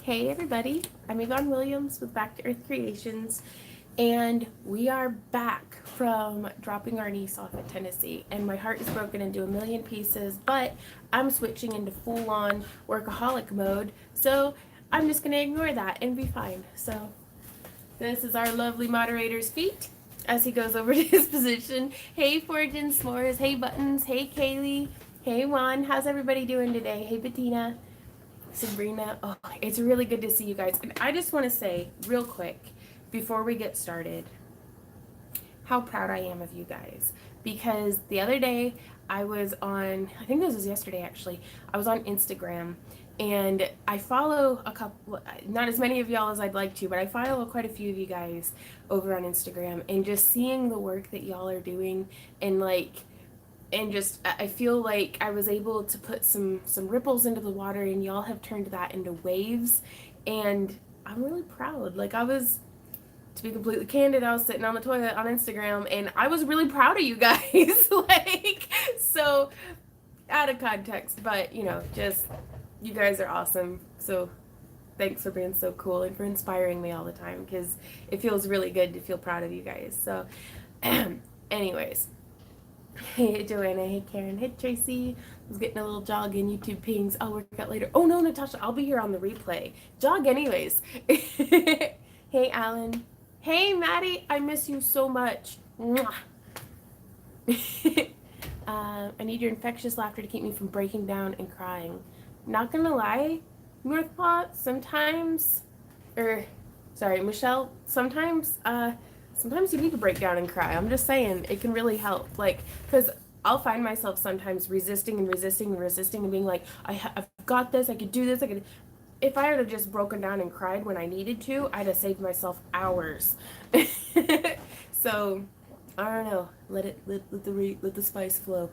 Hey everybody, I'm Yvonne Williams with Back to Earth Creations, and we are back from dropping our niece off at Tennessee, and my heart is broken into a million pieces, but I'm switching into full-on workaholic mode, so I'm just going to ignore that and be fine. So this is our lovely moderator's feet as he goes over to his position. Hey Forge and S'mores, hey Buttons, hey Kaylee, hey Juan, how's everybody doing today? Hey Bettina. Sabrina, oh, it's really good to see you guys. And I just want to say real quick before we get started how proud I am of you guys. Because the other day I was on, I think this was yesterday actually, I was on Instagram and I follow a couple, not as many of y'all as I'd like to, but I follow quite a few of you guys over on Instagram, and just seeing the work that y'all are doing and just I feel like I was able to put some ripples into the water, and y'all have turned that into waves, and I'm really proud. Like, to be completely candid, I was sitting on the toilet on Instagram and I was really proud of you guys. Like, so out of context, but just you guys are awesome. So thanks for being so cool and for inspiring me all the time, because it feels really good to feel proud of you guys. So anyways, hey Joanna, hey Karen, hey Tracy. I was getting a little jog in YouTube pings. I'll work out later. Oh no, Natasha, I'll be here on the replay. Jog anyways. Hey Alan. Hey Maddie, I miss you so much. I need your infectious laughter to keep me from breaking down and crying. Not gonna lie, Northpaw, Michelle, sometimes you need to break down and cry. I'm just saying, it can really help. Like, because I'll find myself sometimes resisting and resisting and resisting and being like, I've got this, I could do this, I could. If I had just broken down and cried when I needed to, I'd have saved myself hours. So, I don't know. Let the spice flow.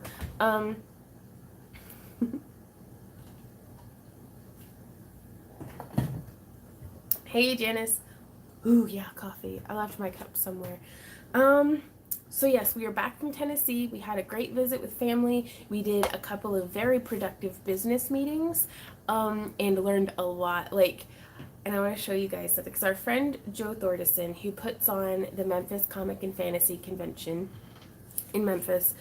Hey Janice. Ooh, yeah, coffee. I left my cup somewhere. So yes, we are back from Tennessee. We had a great visit with family. We did a couple of very productive business meetings, and learned a lot. And I want to show you guys something, because our friend Joe Thordison, who puts on the Memphis Comic and Fantasy Convention in Memphis,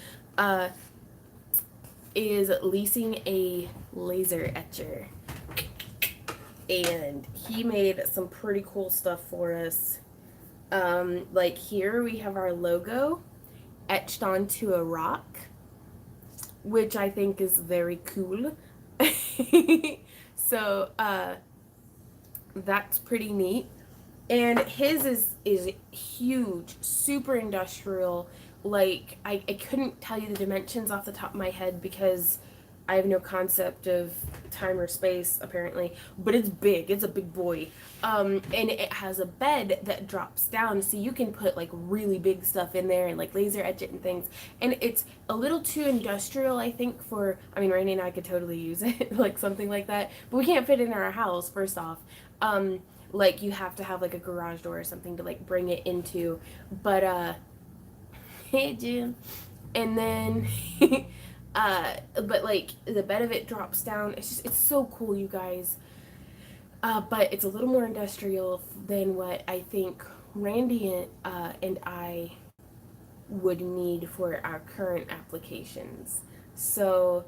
is leasing a laser etcher. And he made some pretty cool stuff for us. Like here we have our logo etched onto a rock, which I think is very cool. So that's pretty neat. And his is huge, super industrial. Like, I couldn't tell you the dimensions off the top of my head because I have no concept of time or space, apparently, but it's big. It's a big boy. And it has a bed that drops down, so you can put, like, really big stuff in there and, like, laser etch it and things. And it's a little too industrial, I think, Rainey and I could totally use it, like, something like that. But we can't fit it in our house, first off. Like, you have to have, like, a garage door or something to, like, bring it into. But, hey, Jim. And then... but like the bed of it drops down. It's so cool, you guys. But it's a little more industrial than what I think Randy and I would need for our current applications. So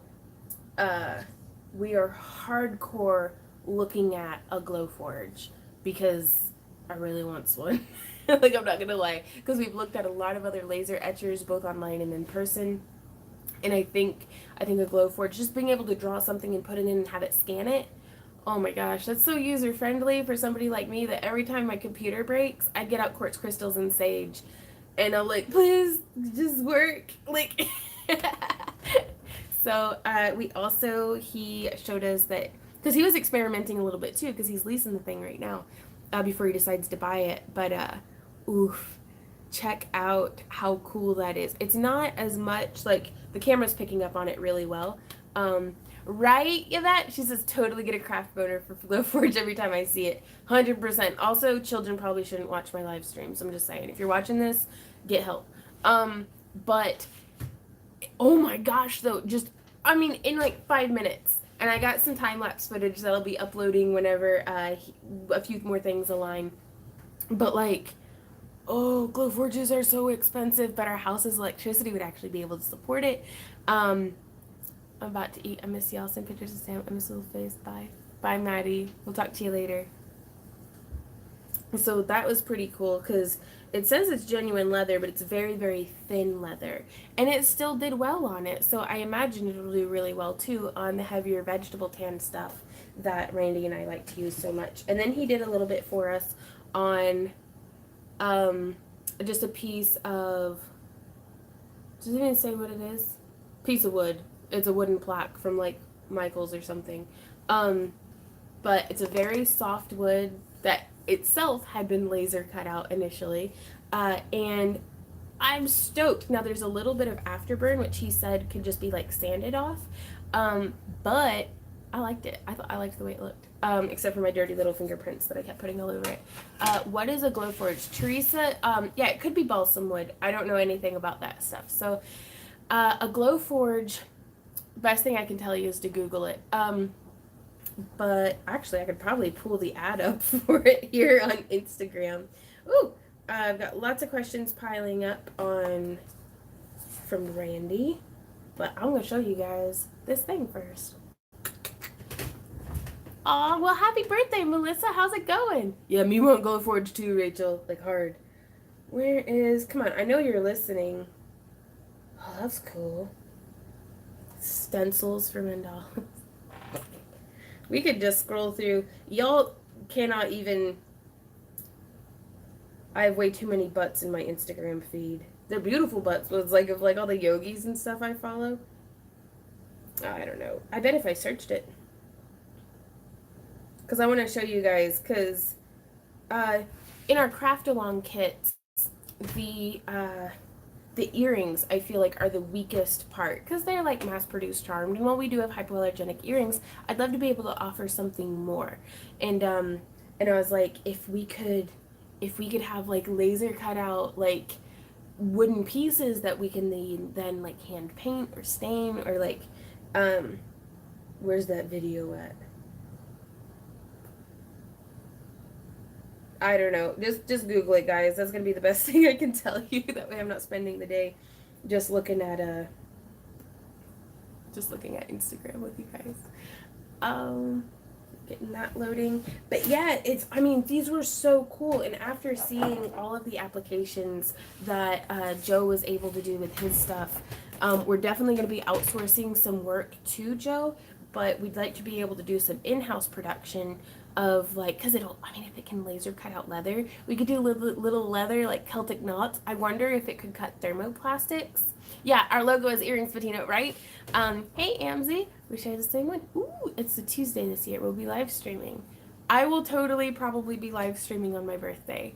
we are hardcore looking at a Glowforge because I really want one. Like, I'm not gonna lie, because we've looked at a lot of other laser etchers both online and in person. And I think a Glowforge, just being able to draw something and put it in and have it scan it, oh my gosh, that's so user friendly for somebody like me that every time my computer breaks, I get out quartz crystals and sage, and I'm like, please just work. Like, so he showed us that, because he was experimenting a little bit too, because he's leasing the thing right now, before he decides to buy it. But oof. Check out how cool that is. It's not as much, like, the camera's picking up on it really well. Right, Yvette? She says, totally get a craft boner for Glowforge every time I see it. 100%. Also, children probably shouldn't watch my live streams. I'm just saying. If you're watching this, get help. But, oh my gosh, though, in like 5 minutes, And I got some time-lapse footage that I'll be uploading whenever a few more things align. But like, oh, Glowforges are so expensive, but our house's electricity would actually be able to support it. I'm about to eat. I miss y'all. Send pictures of Sam. I miss little face. Bye. Bye, Maddie. We'll talk to you later. So that was pretty cool because it says it's genuine leather, but it's very, very thin leather. And it still did well on it. So I imagine it'll do really well too on the heavier vegetable tan stuff that Randy and I like to use so much. And then he did a little bit for us on just a piece of, does it even say what it is? Piece of wood. It's a wooden plaque from like Michael's or something. But it's a very soft wood that itself had been laser cut out initially. And I'm stoked. Now there's a little bit of afterburn, which he said could just be like sanded off. But I liked it. I liked the way it looked. Except for my dirty little fingerprints that I kept putting all over it. What is a Glowforge? Teresa, yeah, it could be balsam wood. I don't know anything about that stuff. So a Glowforge, best thing I can tell you is to Google it. But actually, I could probably pull the ad up for it here on Instagram. Ooh, I've got lots of questions piling up on from Randy, but I'm gonna show you guys this thing first. Aw, well, happy birthday, Melissa. How's it going? Yeah, me want Glowforge too, Rachel. Like hard. Where is? Come on, I know you're listening. Oh, that's cool. Stencils for $10. We could just scroll through. Y'all cannot even. I have way too many butts in my Instagram feed. They're beautiful butts, but it's like of like all the yogis and stuff I follow. I don't know. I bet if I searched it. Because I want to show you guys. Because in our craft along kits, the earrings I feel like are the weakest part because they're like mass produced charmed, and while we do have hypoallergenic earrings, I'd love to be able to offer something more. And I was like, if we could have like laser cut out like wooden pieces that we can then like hand paint or stain or like where's that video at? I don't know. Just Google it, guys. That's gonna be the best thing I can tell you. That way I'm not spending the day just looking at Instagram with you guys. Getting that loading. But yeah, I mean, these were so cool. And after seeing all of the applications that Joe was able to do with his stuff, we're definitely going to be outsourcing some work to Joe, but we'd like to be able to do some in-house production of like, because if it can laser cut out leather, we could do little leather like Celtic knots. I wonder if it could cut thermoplastics. Yeah, our logo is earrings patina, right? Hey Amzy, we share the same one. Ooh, it's the Tuesday this year. We'll be live streaming. I will totally probably be live streaming on my birthday.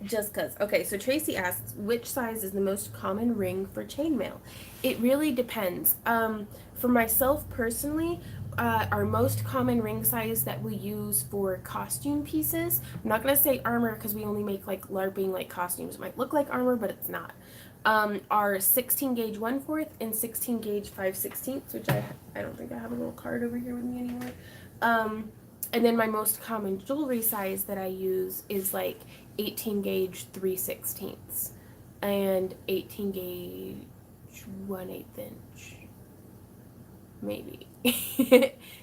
Just cause. Okay, so Tracy asks, which size is the most common ring for chainmail? It really depends. For myself personally, our most common ring size that we use for costume pieces, I'm not going to say armor because we only make like LARPing like costumes. It might look like armor, but it's not. Are 16 gauge 1/4 and 16 gauge 5/16, which I don't think I have a little card over here with me anymore. And then my most common jewelry size that I use is like 18 gauge 3/16 and 18 gauge 1/8 inch. Maybe.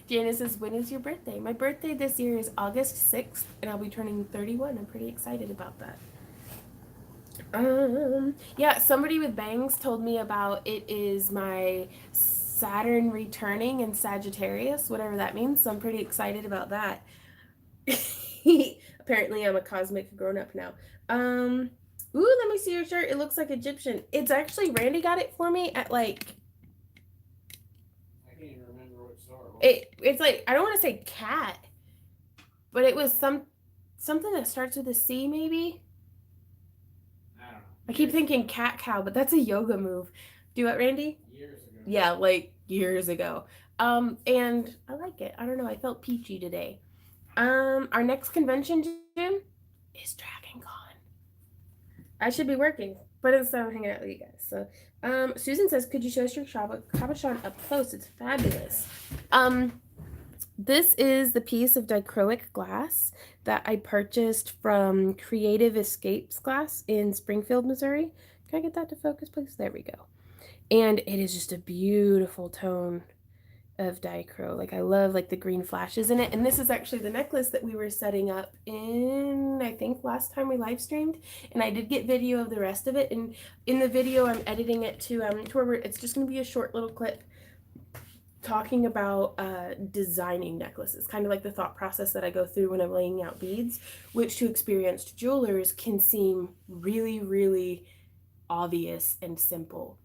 Janice says, when is your birthday? My birthday this year is August 6th, and I'll be turning 31. I'm pretty excited about that. Yeah, somebody with bangs told me about it is my Saturn returning in Sagittarius, whatever that means. So I'm pretty excited about that. Apparently, I'm a cosmic grown-up now. Ooh, let me see your shirt. It looks like Egyptian. It's actually Randy got it for me at like. I can't even remember what store. It's like, I don't want to say cat, but it was something that starts with a C maybe. I don't know. I keep thinking cat cow, but that's a yoga move. Do what, Randy? Years ago. Yeah, like years ago. And I like it. I don't know. I felt peachy today. Our next convention, Jim, is Dragon Con. I should be working. But instead I'm hanging out with you guys. So Susan says, could you show us your cabochon up close? It's fabulous. This is the piece of dichroic glass that I purchased from Creative Escapes Glass in Springfield, Missouri. Can I get that to focus, please? There we go. And it is just a beautiful tone of dichro. Like, I love like the green flashes in it. And this is actually the necklace that we were setting up in, I think, last time we live streamed. And I did get video of the rest of it. And in the video, I'm editing it to where it's just going to be a short little clip talking about designing necklaces, kind of like the thought process that I go through when I'm laying out beads, which to experienced jewelers can seem really, really obvious and simple.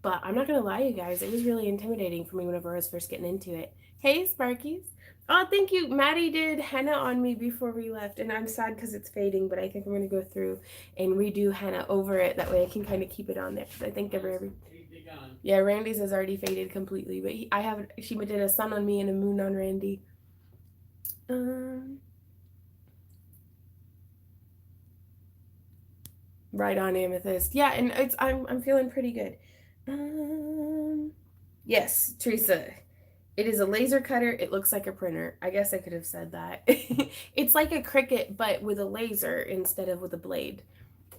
But I'm not going to lie, you guys, it was really intimidating for me whenever I was first getting into it. Hey, Sparkies. Oh, thank you. Maddie did henna on me before we left, and I'm sad because it's fading, but I think I'm going to go through and redo henna over it. That way I can kind of keep it on there, because I think every yeah, Randy's has already faded completely, but she did a sun on me and a moon on Randy. Right on, Amethyst. Yeah, and I'm feeling pretty good. Yes, Teresa. It is a laser cutter. It looks like a printer. I guess I could have said that. It's like a Cricut, but with a laser instead of with a blade.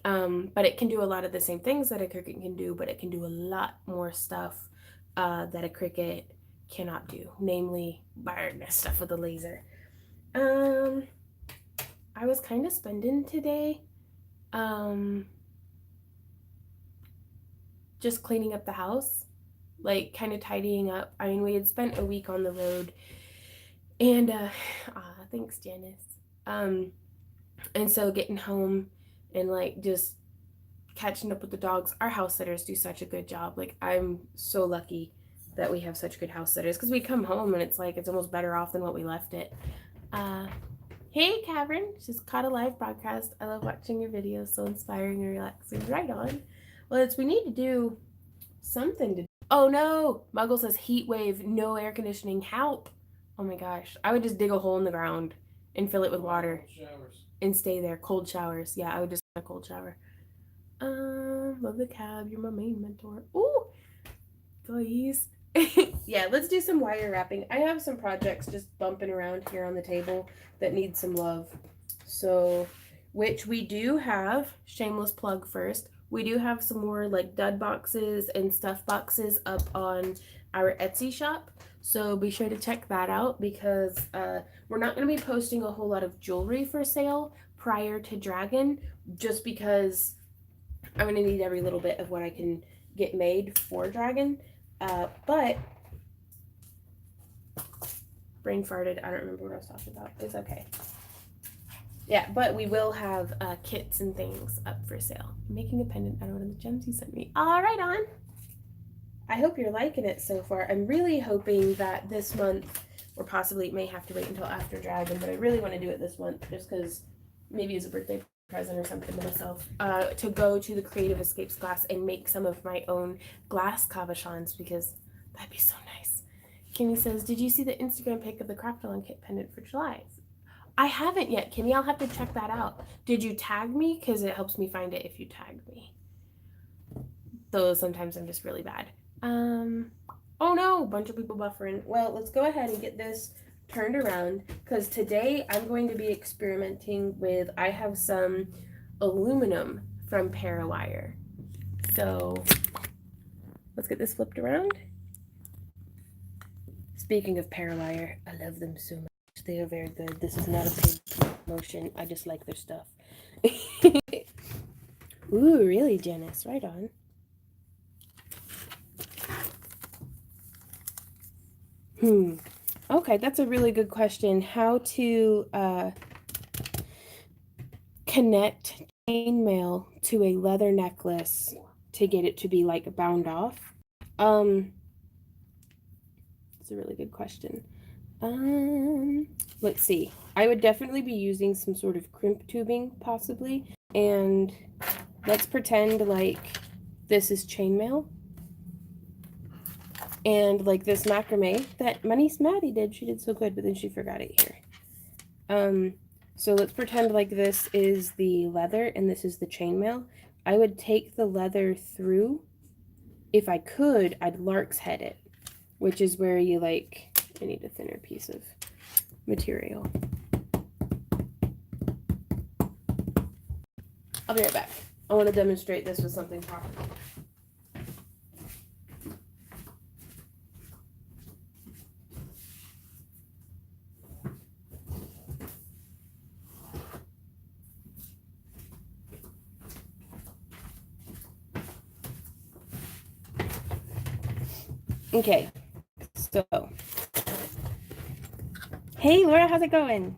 But it can do a lot of the same things that a Cricut can do, but it can do a lot more stuff that a Cricut cannot do, namely burn stuff with a laser. I was kind of spending today just cleaning up the house, like kind of tidying up. I mean, we had spent a week on the road, and thanks, Janice. And so getting home and like just catching up with the dogs. Our house sitters do such a good job. Like, I'm so lucky that we have such good house sitters, because we come home and it's like it's almost better off than what we left it. Hey, Cavern, just caught a live broadcast. I love watching your videos, so inspiring and relaxing. Right on. Well, we need to do something to. Oh no, Muggle says heat wave, no air conditioning, help. Oh my gosh, I would just dig a hole in the ground and fill it with water and stay there. Cold showers. Yeah, I would just have a cold shower. Love the cab. You're my main mentor. Ooh, please. Yeah, let's do some wire wrapping. I have some projects just bumping around here on the table that need some love. So, which we do have, shameless plug first, we do have some more like dud boxes and stuff boxes up on our Etsy shop. So be sure to check that out, because we're not going to be posting a whole lot of jewelry for sale prior to Dragon, just because I'm going to need every little bit of what I can get made for Dragon. But brain farted. I don't remember what I was talking about. It's okay. Yeah, but we will have kits and things up for sale. I'm making a pendant out of one of the gems you sent me. All right, on. I hope you're liking it so far. I'm really hoping that this month, or possibly it may have to wait until after Dragon, but I really want to do it this month, just because maybe as a birthday present or something to myself, to go to the Creative Escapes Glass and make some of my own glass cabochons, because that'd be so nice. Kimmy says, did you see the Instagram pic of the Craftroom kit pendant for July? I haven't yet, Kimmy. I'll have to check that out. Did you tag me? Because it helps me find it if you tag me. Though sometimes I'm just really bad. Oh no, a bunch of people buffering. Well, let's go ahead and get this turned around, because today I'm going to be experimenting with, I have some aluminum from Parawire. So let's get this flipped around. Speaking of Parawire, I love them so much. They are very good. This is not a paid promotion. I just like their stuff. Ooh, really, Janice? Right on. Okay, that's a really good question. How to connect chainmail to a leather necklace to get it to be like bound off. It's a really good question. Let's see. I would definitely be using some sort of crimp tubing, possibly. And let's pretend like this is chainmail. And like this macrame that my niece Maddie did. She did so good, but then she forgot it here. So let's pretend like this is the leather and this is the chainmail. I would take the leather through. If I could, I'd lark's head it, which is where you like, I need a thinner piece of material. I'll be right back. I want to demonstrate this with something proper. Okay, so, hey Laura, how's it going?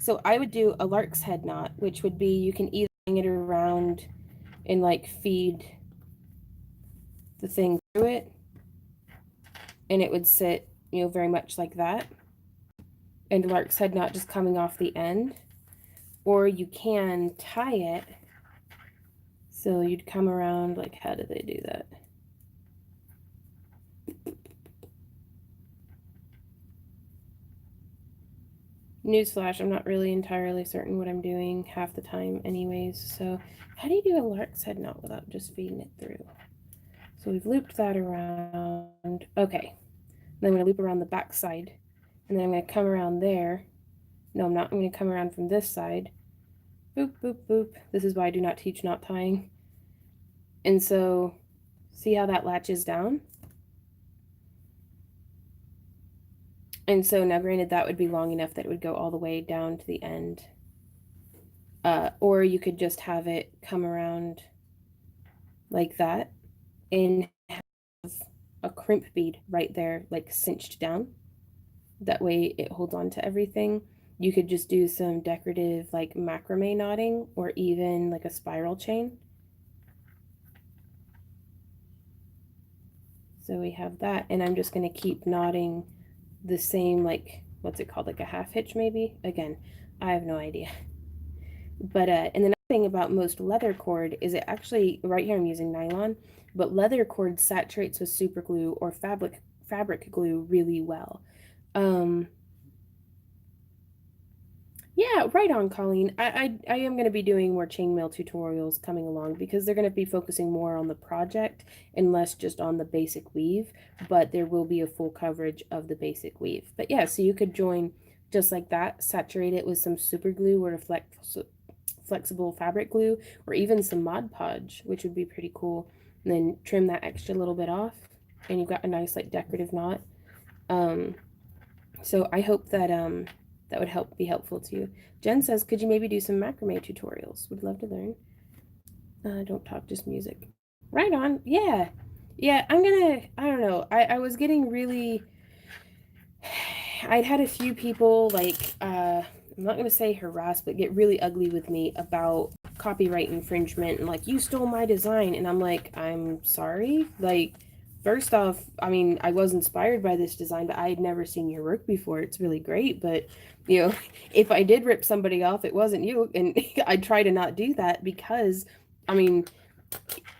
So I would do a lark's head knot, which would be, you can either hang it around and like feed the thing through it, and it would sit, you know, very much like that, and lark's head knot just coming off the end, or you can tie it, so you'd come around, like, how do they do that? Newsflash, I'm not really entirely certain what I'm doing half the time anyways, so how do you do a lark's head knot without just feeding it through? So we've looped that around. Okay, then I'm going to loop around the back side, and then I'm going to come around there. No, I'm not. I'm going to come around from this side. Boop, boop, boop. This is why I do not teach knot tying. And so, see how that latches down? And so now, granted, that would be long enough that it would go all the way down to the end. Or you could just have it come around like that and have a crimp bead right there, like cinched down. That way it holds on to everything. You could just do some decorative like macrame knotting, or even like a spiral chain. So we have that, and I'm just going to keep knotting the same, like, what's it called, like a half hitch maybe? Again, I have no idea. But and the nice thing about most leather cord is it actually, right here I'm using nylon, but leather cord saturates with super glue or fabric glue really well. Yeah, right on, Colleen. I am going to be doing more chainmail tutorials coming along, because they're going to be focusing more on the project and less just on the basic weave, but there will be a full coverage of the basic weave. But yeah, so you could join just like that, saturate it with some super glue or flexible fabric glue, or even some Mod Podge, which would be pretty cool. And then trim that extra little bit off, and you've got a nice like decorative knot. So I hope that that would be helpful to you. Jen says, could you maybe do some macrame tutorials? Would love to learn. Don't talk, just music. Right on. Yeah. Yeah, I don't know. I was getting really, I'd had a few people like, I'm not going to say harass, but get really ugly with me about copyright infringement and like, you stole my design. And I'm like, I'm sorry. Like, first off, I mean, I was inspired by this design, but I had never seen your work before. It's really great. But, you know, if I did rip somebody off, it wasn't you. And I try to not do that, because, I mean,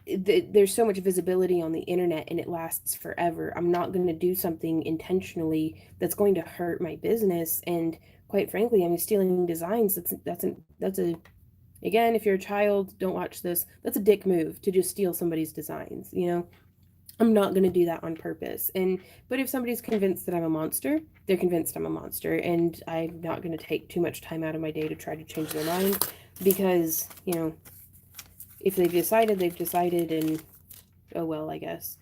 there's so much visibility on the internet and it lasts forever. I'm not going to do something intentionally that's going to hurt my business. And quite frankly, I mean, stealing designs, that's a again, if you're a child, don't watch this. That's a dick move to just steal somebody's designs, you know? I'm not going to do that on purpose. But if somebody's convinced that I'm a monster, they're convinced I'm a monster, and I'm not going to take too much time out of my day to try to change their mind, because, you know, if they've decided, they've decided, and oh well, I guess.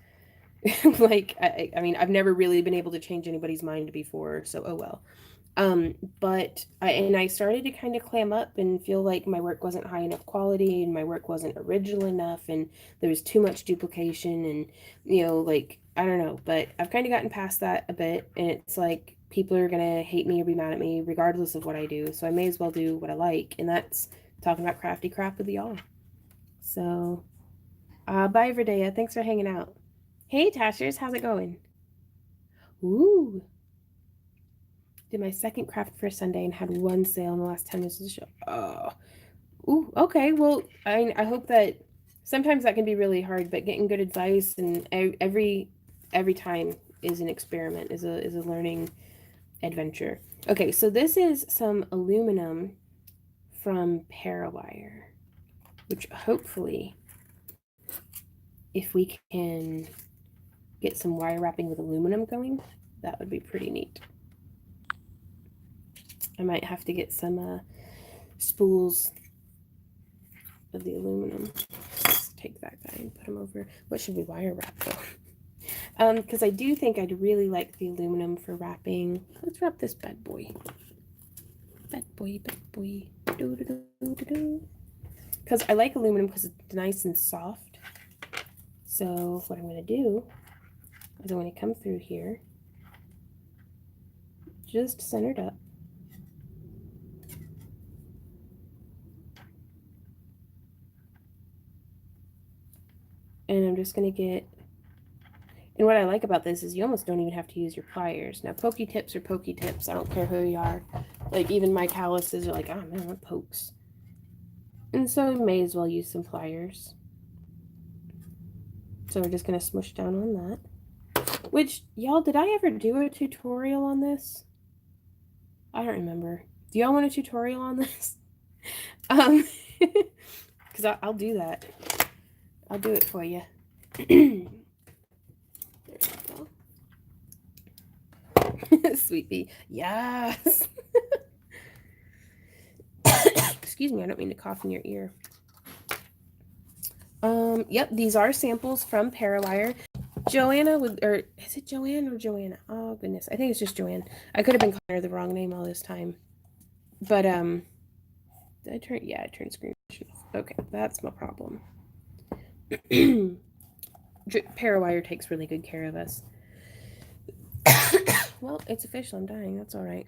Like, I mean, I've never really been able to change anybody's mind before, so oh well. But I started to kind of clam up and feel like my work wasn't high enough quality, and my work wasn't original enough, and there was too much duplication, and, you know, like, I don't know, but I've kind of gotten past that a bit, and it's like, people are gonna hate me or be mad at me regardless of what I do, so I may as well do what I like, and that's talking about crafty crap with y'all. So, bye, Verdea. Thanks for hanging out. Hey, Tashers, how's it going? Ooh. Did my second craft for Sunday and had one sale in the last 10 minutes of the show. Oh. Ooh, okay. Well, I hope that sometimes that can be really hard, but getting good advice and every time is an experiment, is a learning adventure. Okay, so this is some aluminum from Parawire, which hopefully if we can get some wire wrapping with aluminum going, that would be pretty neat. I might have to get some spools of the aluminum. Let's take that guy and put him over. What should we wire wrap though? Because I do think I'd really like the aluminum for wrapping. Let's wrap this bad boy. Bad boy, bad boy. Because I like aluminum because it's nice and soft. So what I'm going to do is I'm going to come through here, just centered up. And I'm just going to get, and what I like about this is you almost don't even have to use your pliers. Now, pokey tips are pokey tips. I don't care who you are. Like, even my calluses are like, oh man, what pokes? And so we may as well use some pliers. So we're just going to smush down on that. Which, y'all, did I ever do a tutorial on this? I don't remember. Do y'all want a tutorial on this? Because I'll do that. I'll do it for you. There you go. Sweet bee. Yes. Excuse me, I don't mean to cough in your ear. Yep, these are samples from Parawire. Joanna or is it Joanne or Joanna? Oh goodness, I think it's just Joanne. I could have been calling her the wrong name all this time. But did I turn? Yeah, I turned screen off. Okay, that's my problem. Parawire takes really good care of us. Well, it's official. I'm dying. That's all right.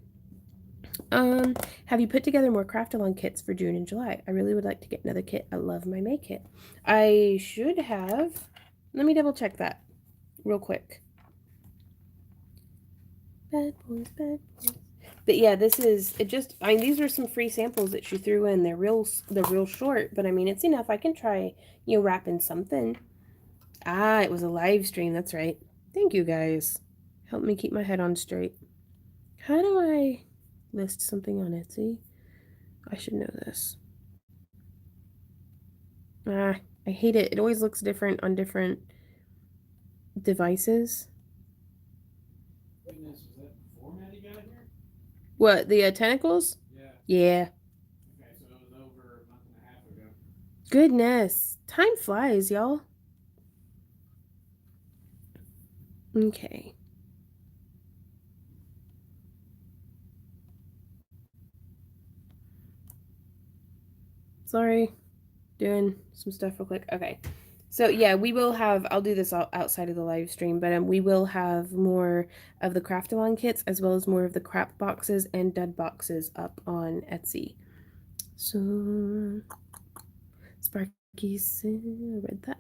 Have you put together more craft-along kits for June and July? I really would like to get another kit. I love my May kit. I should have. Let me double check that real quick. Bad boys, bad boys. But yeah, this is it. Just I mean, these are some free samples that she threw in. They're real short, but I mean, it's enough. I can try wrapping something. Ah, it was a live stream. That's right. Thank you guys. Help me keep my head on straight. How do I list something on Etsy? I should know this. Ah, I hate it. It always looks different on different devices. Goodness, is that the format you got here? What, the tentacles? Yeah. Yeah. Okay, so it was over a month and a half ago. Goodness. Time flies, y'all. Okay. Sorry. Doing some stuff real quick. Okay. So yeah, we will have, I'll do this outside of the live stream, but we will have more of the craft-along kits as well as more of the crap boxes and dud boxes up on Etsy. So, Sparky's read that.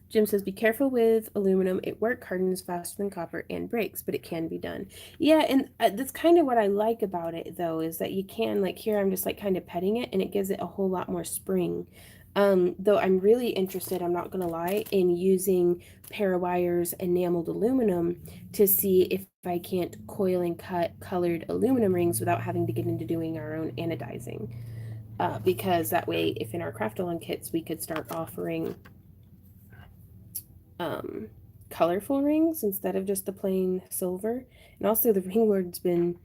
Jim says, be careful with aluminum. It hardens faster than copper and breaks, but it can be done. Yeah, and that's kind of what I like about it, though, is that you can, like here, I'm just like kind of petting it, and it gives it a whole lot more spring. Though I'm really interested, I'm not going to lie, in using Parawire's enameled aluminum to see if I can't coil and cut colored aluminum rings without having to get into doing our own anodizing. Because that way, if in our craft-along kits, we could start offering colorful rings instead of just the plain silver. And also the ring lord's been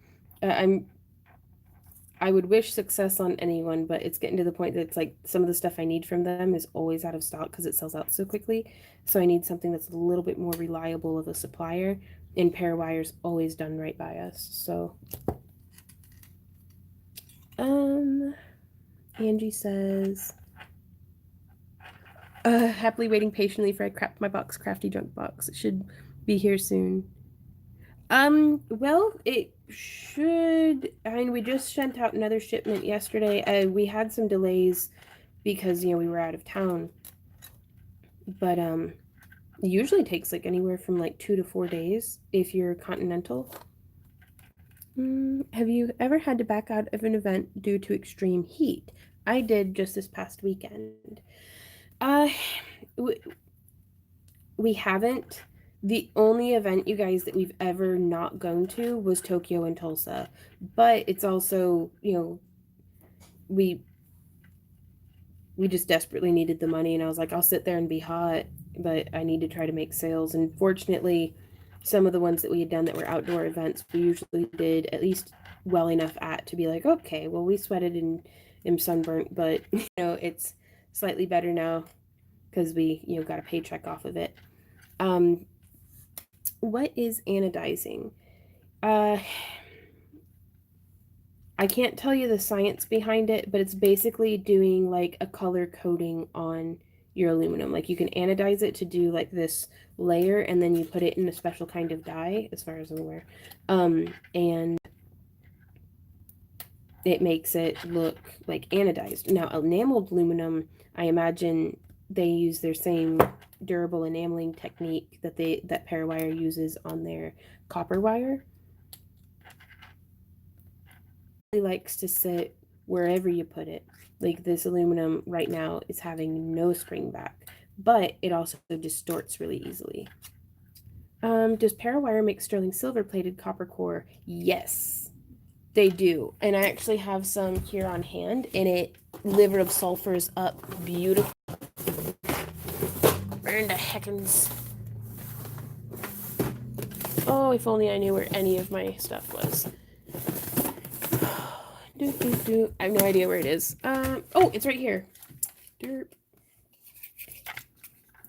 I would wish success on anyone, but it's getting to the point that it's like some of the stuff I need from them is always out of stock because it sells out so quickly. So I need something that's a little bit more reliable of a supplier, and Parawire's always done right by us. So Angie says, happily waiting patiently for I craft my box, crafty junk box. It should be here soon. Well, it should. I mean, we just sent out another shipment yesterday. We had some delays because we were out of town. But it usually takes like anywhere from like 2 to 4 days if you're continental. Have you ever had to back out of an event due to extreme heat? I did just this past weekend. We haven't. The only event, you guys, that we've ever not gone to was Tokyo and Tulsa. But it's also, we just desperately needed the money, and I was like, I'll sit there and be hot but I need to try to make sales. And fortunately, some of the ones that we had done that were outdoor events, we usually did at least well enough at to be like, okay, well, we sweated and am sunburnt, but it's slightly better now because we got a paycheck off of it. What is anodizing? Uh, I can't tell you the science behind it, but it's basically doing like a color coating on your aluminum. Like you can anodize it to do like this layer, and then you put it in a special kind of dye, as far as I'm aware. And it makes it look like anodized. Now, enameled aluminum, I imagine they use their same durable enameling technique that Parawire uses on their copper wire. It likes to sit wherever you put it. Like this aluminum right now is having no spring back, but it also distorts really easily. Does Parawire make sterling silver plated copper core? Yes, they do. And I actually have some here on hand, and it liver of sulfurs up beautiful. Where in the heckins? Oh, if only I knew where any of my stuff was. I have no idea where it is. Oh, it's right here. Derp.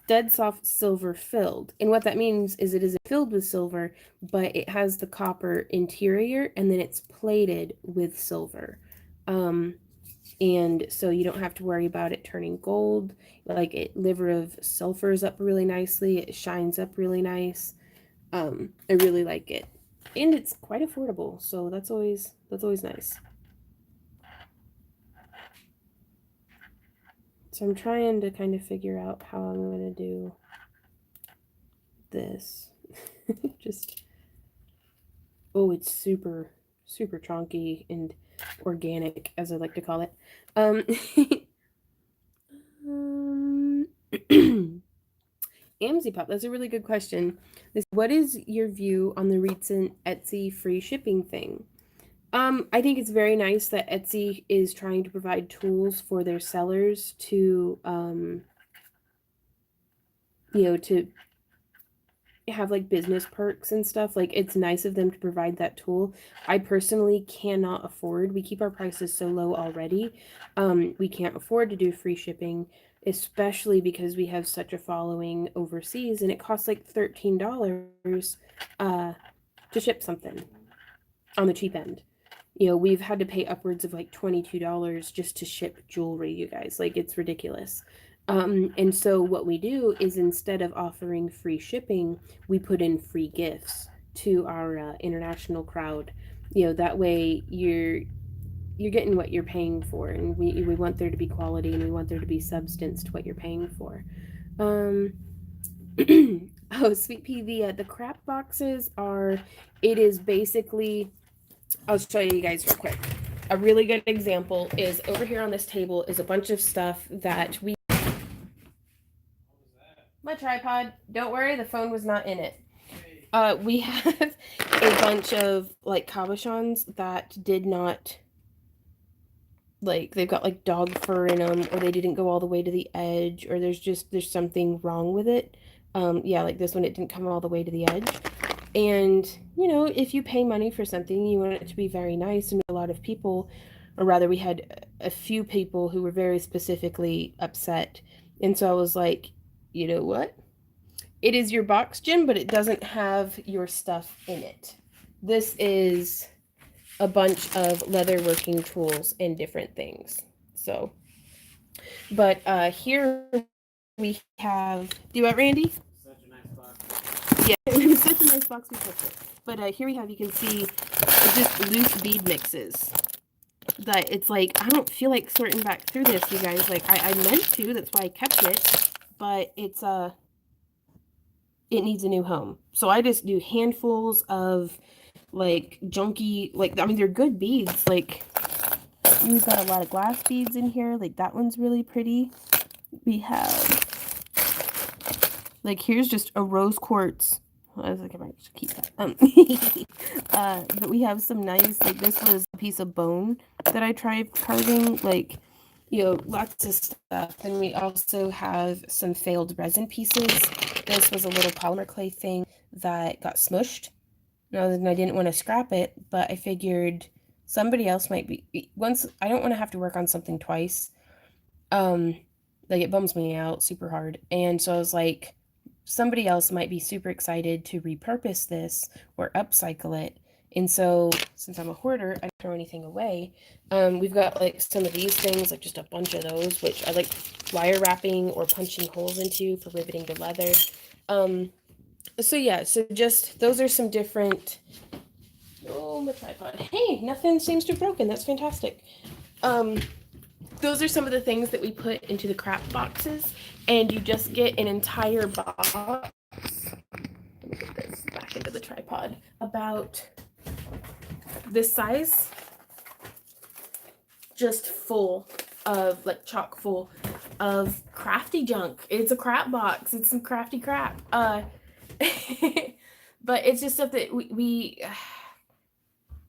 Dead soft silver filled. And what that means is it is filled with silver, but it has the copper interior, and then it's plated with silver. And so you don't have to worry about it turning gold. Like it liver of sulfurs up really nicely. It shines up really nice. I really like it. And it's quite affordable, so that's always nice. So I'm trying to kind of figure out how I'm going to do this. Just, oh, it's super, super chonky and organic, as I like to call it. Amzy Pop, that's a really good question. What is your view on the recent Etsy free shipping thing? I think it's very nice that Etsy is trying to provide tools for their sellers to, to have like business perks and stuff. Like it's nice of them to provide that tool. I personally cannot afford, we keep our prices so low already. We can't afford to do free shipping, especially because we have such a following overseas, and it costs like $13 to ship something on the cheap end. We've had to pay upwards of like $22 just to ship jewelry, you guys. Like, it's ridiculous. And so what we do is, instead of offering free shipping, we put in free gifts to our international crowd. That way you're getting what you're paying for, and we want there to be quality, and we want there to be substance to what you're paying for. Oh, Sweet Pea, the crap boxes it is basically, I'll show you guys real quick. A really good example is over here on this table is a bunch of stuff that we... My tripod. Don't worry, the phone was not in it. We have a bunch of like cabochons that did not, like, they've got like dog fur in them, or they didn't go all the way to the edge, or there's something wrong with it. Yeah, like this one, it didn't come all the way to the edge. And, if you pay money for something, you want it to be very nice. And a lot of people, or rather we had a few people who were very specifically upset. And so I was like, you know what? It is your box, Jim, but it doesn't have your stuff in it. This is a bunch of leather working tools and different things. So, but here we have, do you want, Randy? Such a nice box. Yeah, it was such a nice box we picked it. But here we have, you can see, just loose bead mixes. That it's like, I don't feel like sorting back through this, you guys. Like, I meant to, that's why I kept it. But it's, it needs a new home. So I just do handfuls of, like, junky, like, I mean, they're good beads. Like, we've got a lot of glass beads in here. Like, that one's really pretty. We have, like, here's just a rose quartz. I was like, I might keep that. But we have some nice, like, this was a piece of bone that I tried carving. Like, lots of stuff. And we also have some failed resin pieces. This was a little polymer clay thing that got smushed. Now, then I didn't want to scrap it, but I figured somebody else might be, once I don't want to have to work on something twice. Like it bums me out super hard. And so I was like, somebody else might be super excited to repurpose this or upcycle it. And so, since I'm a hoarder, I don't throw anything away. We've got like some of these things, like just a bunch of those, which I like wire wrapping or punching holes into for riveting to leather. So yeah, so just those are some different. Oh, my tripod. Hey, nothing seems to have broken. That's fantastic. Those are some of the things that we put into the craft boxes, and you just get an entire box. Let me get this back into the tripod. About this size, just full of, like, chock full of crafty junk. It's a crap box. It's some crafty crap. But it's just stuff that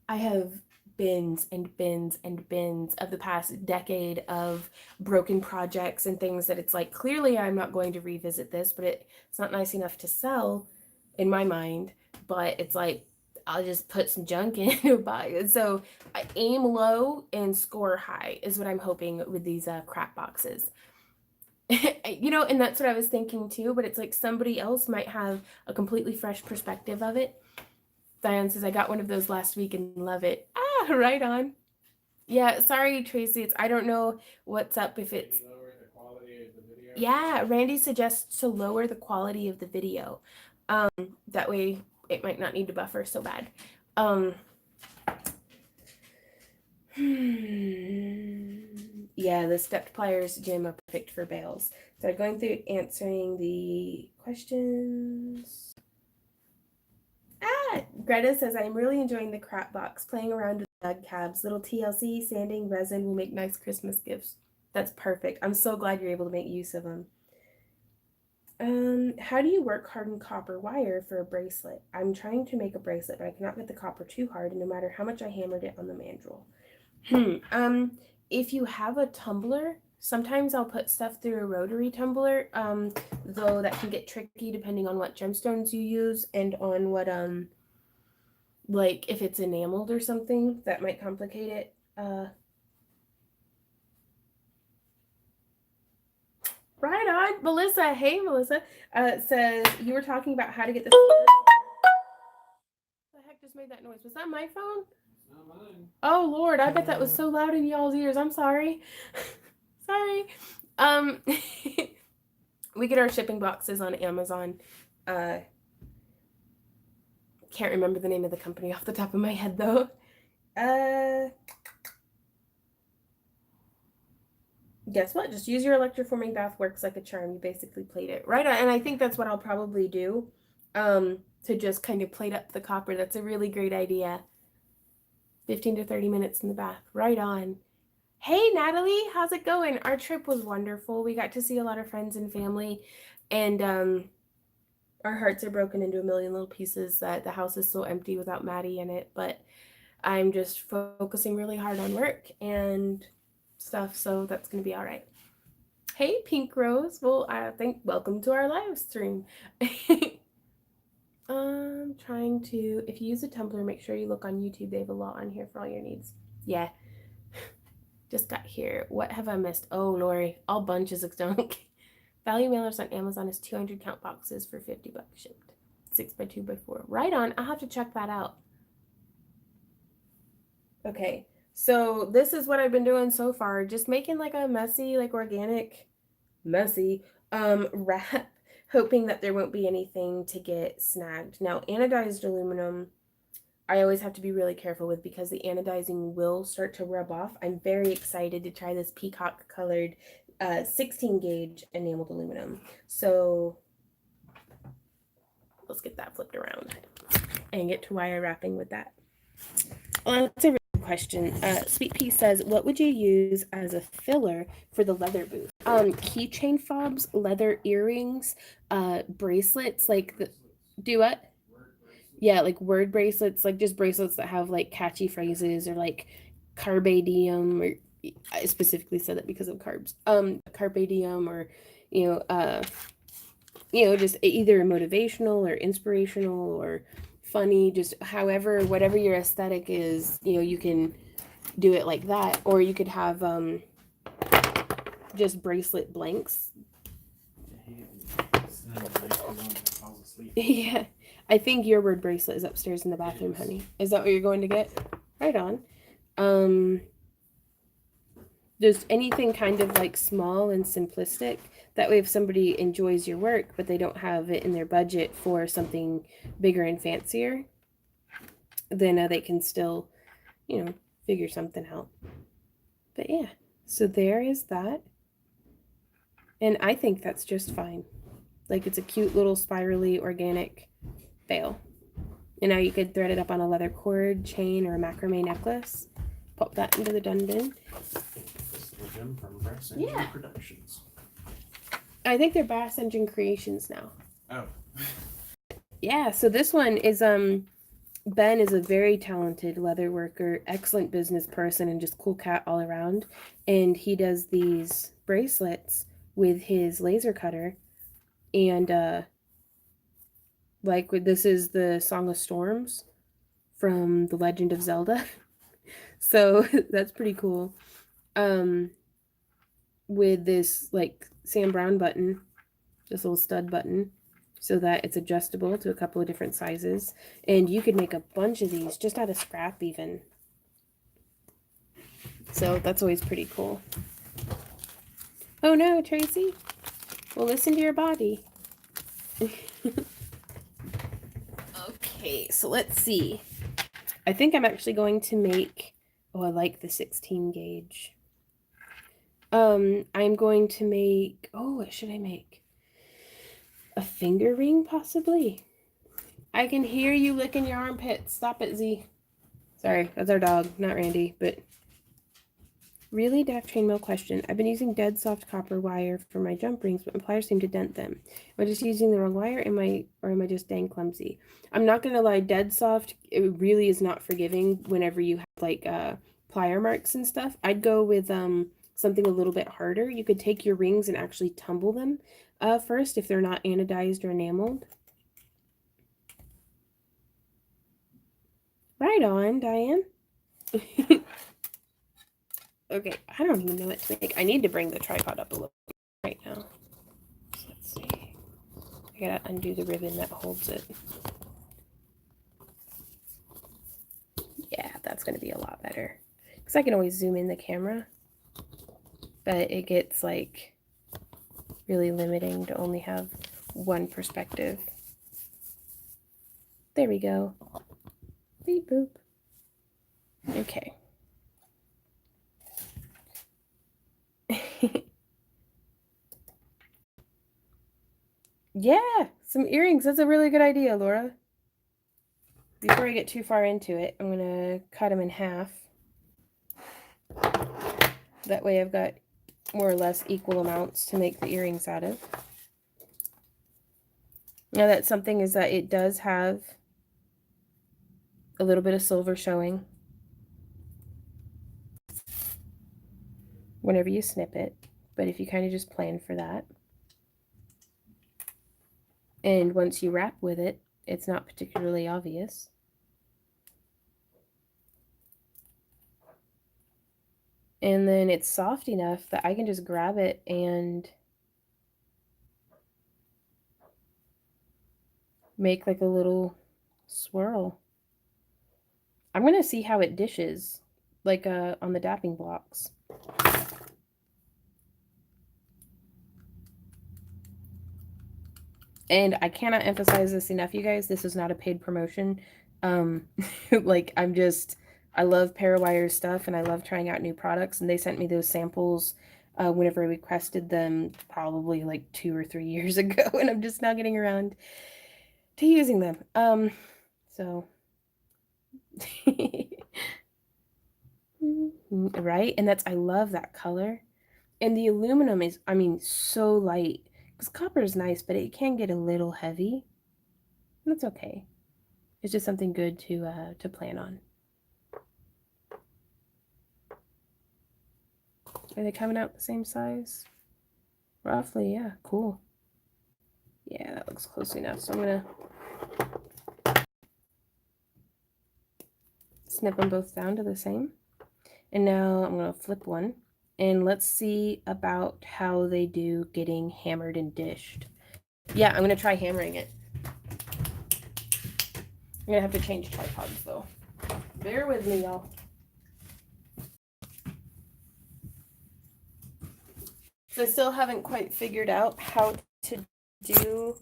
I have bins and bins and bins of the past decade of broken projects and things that it's like, clearly I'm not going to revisit this, but it's not nice enough to sell in my mind. But it's like, I'll just put some junk in and buy it. So I aim low and score high is what I'm hoping with these crap boxes. And that's what I was thinking too, but it's like somebody else might have a completely fresh perspective of it. Diane says, I got one of those last week and love it. Ah, right on. Yeah, sorry, Tracy. I don't know what's up if it's. Lower the quality of the video. Yeah, Randy suggests to lower the quality of the video. That way it might not need to buffer so bad. Yeah, the stepped pliers, Jim, are perfect for bales. So I'm going through answering the questions. Greta says, I'm really enjoying the crap box. Playing around with bug cabs. Little TLC, sanding, resin will make nice Christmas gifts. That's perfect. I'm so glad you're able to make use of them. How do you work hardened copper wire for a bracelet? I'm trying to make a bracelet, but I cannot get the copper too hard, and no matter how much I hammered it on the mandrel. If you have a tumbler, sometimes I'll put stuff through a rotary tumbler, though that can get tricky depending on what gemstones you use and on what, like if it's enameled or something, that might complicate it. Right on, Melissa. Hey, Melissa. Says you were talking about how to get the. What the heck just made that noise? Was that my phone? Not mine. Oh Lord, I bet that was so loud in y'all's ears. I'm sorry. Sorry. We get our shipping boxes on Amazon. Can't remember the name of the company off the top of my head though. Guess what? Just use your electroforming bath, works like a charm. You basically plate it. Right on. And I think that's what I'll probably do. To just kind of plate up the copper. That's a really great idea. 15 to 30 minutes in the bath. Right on. Hey, Natalie, how's it going? Our trip was wonderful. We got to see a lot of friends and family, and our hearts are broken into a million little pieces that the house is so empty without Maddie in it, but I'm just focusing really hard on work and stuff, so that's going to be all right. Hey, Pink Rose. Well, I think welcome to our live stream. Trying to, if you use a Tumblr, make sure you look on YouTube. They have a lot on here for all your needs. Yeah. Just got here. What have I missed? Oh, Lori, all bunches of junk. Value mailers on Amazon is 200 count boxes for $50 shipped. 6x2x4. Right on. I'll have to check that out. Okay, so this is what I've been doing so far. Just making like a messy, like organic, messy wrap, hoping that there won't be anything to get snagged. Now, anodized aluminum, I always have to be really careful with because the anodizing will start to rub off. I'm very excited to try this peacock colored 16 gauge enameled aluminum. So let's get that flipped around and get to wire wrapping with that. That's a really good question. Sweet Pea says, what would you use as a filler for the leather booth? Keychain fobs, leather earrings, bracelets, like the, do what? Yeah, like word bracelets, like just bracelets that have like catchy phrases or like carpe diem or I specifically said that because of carbs. Carpe diem, or just either motivational or inspirational or funny, just however, whatever your aesthetic is, you can do it like that, or you could have just bracelet blanks. Yeah, I think your word bracelet is upstairs in the bathroom, honey. Is that what you're going to get? Right on. Just anything kind of like small and simplistic. That way, if somebody enjoys your work, but they don't have it in their budget for something bigger and fancier, then they can still, figure something out. But yeah, so there is that. And I think that's just fine. Like, it's a cute little spirally organic veil. And now you could thread it up on a leather cord, chain, or a macrame necklace. Pop that into the dun bin. Yeah. Productions. I think they're Bass Engine Creations now. Oh. Yeah, so this one is Ben is a very talented leather worker, excellent business person, and just cool cat all around. And he does these bracelets with his laser cutter. And this is the Song of Storms from The Legend of Zelda. So that's pretty cool. With this like Sam Brown button, this little stud button, so that it's adjustable to a couple of different sizes. And you could make a bunch of these just out of scrap even. So that's always pretty cool. Oh no, Tracy. Well, listen to your body. Okay, so let's see. I think I'm actually going to make, I like the 16 gauge. I'm going to make, what should I make? A finger ring, possibly? I can hear you licking your armpit. Stop it, Z. Sorry, that's our dog, not Randy, but... Really daft chainmail question. I've been using dead soft copper wire for my jump rings, but my pliers seem to dent them. Am I just using the wrong wire? Am I just dang clumsy? I'm not gonna lie, dead soft, it really is not forgiving whenever you have like plier marks and stuff. I'd go with something a little bit harder. You could take your rings and actually tumble them first if they're not anodized or enameled. Right on, Diane. Okay, I don't even know what to make. I need to bring the tripod up a little bit right now. So let's see. I gotta undo the ribbon that holds it. Yeah, that's gonna be a lot better. Because I can always zoom in the camera. But it gets like really limiting to only have one perspective. There we go. Beep boop. Okay. Yeah, some earrings. That's a really good idea, Laura. Before I get too far into it, I'm going to cut them in half. That way I've got more or less equal amounts to make the earrings out of. Now that's something is that it does have a little bit of silver showing whenever you snip it, but if you kind of just plan for that. And once you wrap with it, it's not particularly obvious. And then it's soft enough that I can just grab it and make like a little swirl. I'm going to see how it dishes, like on the dapping blocks. And I cannot emphasize this enough, you guys. This is not a paid promotion. Like, I love Parawire stuff, and I love trying out new products. And they sent me those samples whenever I requested them, probably like 2 or 3 years ago. And I'm just now getting around to using them. So, right? And I love that color. And the aluminum is, I mean, so light. Because copper is nice, but it can get a little heavy. That's okay. It's just something good to plan on. Are they coming out the same size? Roughly, yeah, cool. Yeah, that looks close enough. So I'm gonna snip them both down to the same. And now I'm gonna flip one. And let's see about how they do getting hammered and dished. Yeah, I'm gonna try hammering it. I'm gonna have to change tripods though. Bear with me, y'all. So I still haven't quite figured out how to do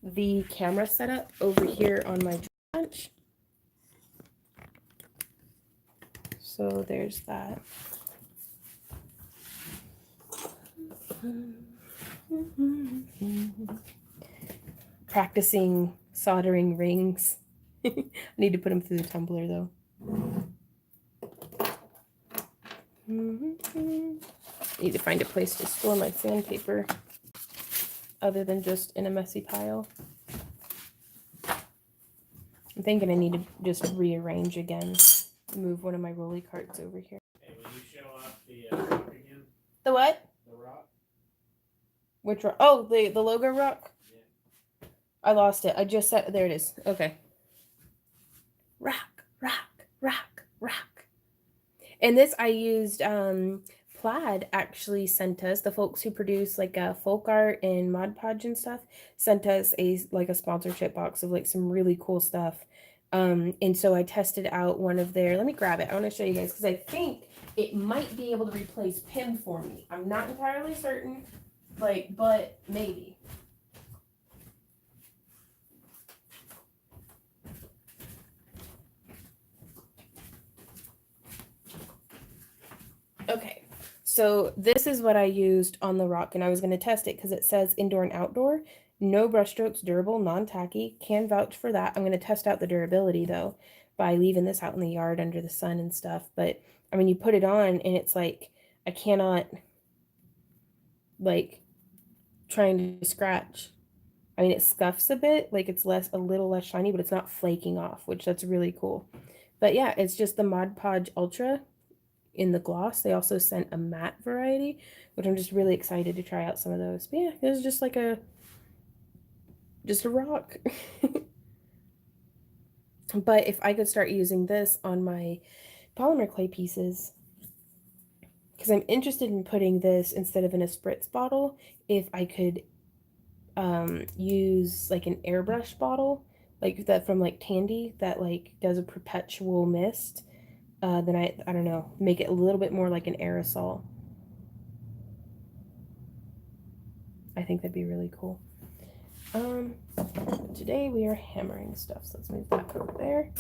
the camera setup over here on my bench. So there's that. Practicing soldering rings. I need to put them through the tumbler though. Need to find a place to store my sandpaper other than just in a messy pile. I'm thinking I need to just rearrange again. Move one of my rolly carts over here. Hey, will you show off the rock again? The what? The rock? Which rock? Oh, the logo rock? Yeah. I lost it. I just said, there it is. Okay. Rock, rock, rock, rock. And this I used, Plaid actually sent us, the folks who produce like folk art and Mod Podge and stuff, sent us a sponsorship box of like some really cool stuff. And so I tested out one of their, let me grab it. I want to show you guys because I think it might be able to replace PIM for me. I'm not entirely certain, like, but maybe. Okay, so this is what I used on the rock, and I was going to test it because it says indoor and outdoor. No brush strokes, durable, non-tacky. Can vouch for that. I'm going to test out the durability, though, by leaving this out in the yard under the sun and stuff. But, I mean, you put it on, and it's like, I cannot, like, trying to scratch. I mean, it scuffs a bit, like it's a little less shiny, but it's not flaking off, which that's really cool. But yeah, it's just the Mod Podge Ultra in the gloss. They also sent a matte variety, which I'm just really excited to try out some of those. But yeah, it was just like just a rock. But if I could start using this on my polymer clay pieces, because I'm interested in putting this instead of in a spritz bottle, if I could use like an airbrush bottle, like that from like Tandy, that like does a perpetual mist, then I don't know, make it a little bit more like an aerosol. I think that'd be really cool. Today we are hammering stuff, so let's move that over there.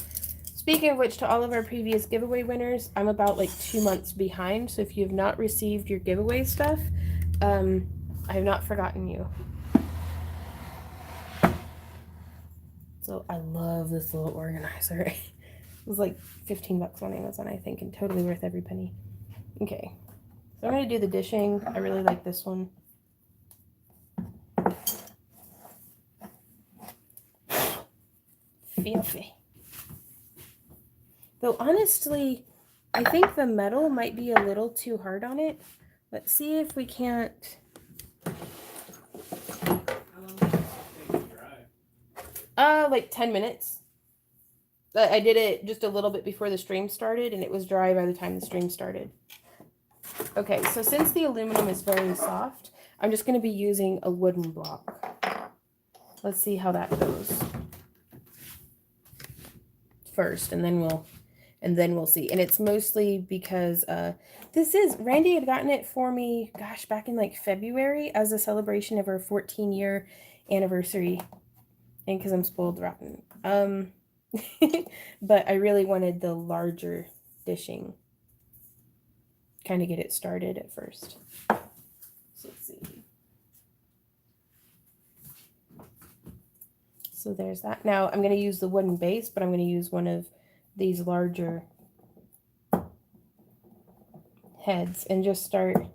Speaking of which, to all of our previous giveaway winners, I'm about like 2 months behind, so if you have not received your giveaway stuff, I have not forgotten you. So I love this little organizer. It was like 15 bucks on Amazon, I think, and totally worth every penny. Okay, so I'm going to do the dishing. I really like this one. Filthy. Though honestly, I think the metal might be a little too hard on it. Let's see if we can't. How long does it take to dry? Like 10 minutes. I did it just a little bit before the stream started, and it was dry by the time the stream started. Okay, so since the aluminum is very soft, I'm just going to be using a wooden block. Let's see how that goes first, and then we'll see. And it's mostly because Randy had gotten it for me, gosh, back in like February as a celebration of her 14-year anniversary, and because I'm spoiled rotten. But I really wanted the larger dishing, kind of get it started at first. So let's see. So there's that. Now I'm going to use the wooden base, but I'm going to use one of these larger heads and just start.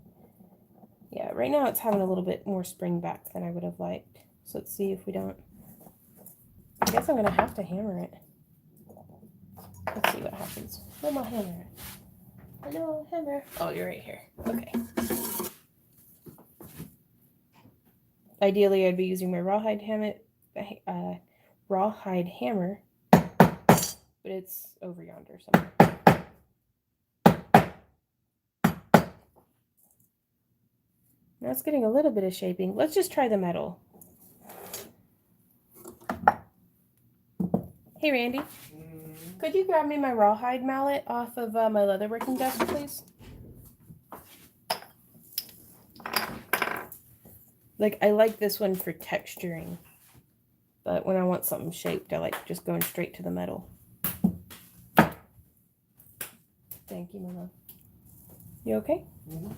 Yeah, right now it's having a little bit more spring back than I would have liked. So let's see if we don't. I guess I'm going to have to hammer it. Let's see what happens. Where my hammer at? Hello, hammer. Oh, you're right here. Okay. Ideally, I'd be using my rawhide hammer, but it's over yonder somewhere. Now it's getting a little bit of shaping. Let's just try the metal. Hey, Randy. Could you grab me my rawhide mallet off of my leatherworking desk, please? Like, I like this one for texturing, but when I want something shaped, I like just going straight to the metal. Thank you, my love. You okay? Mm-hmm.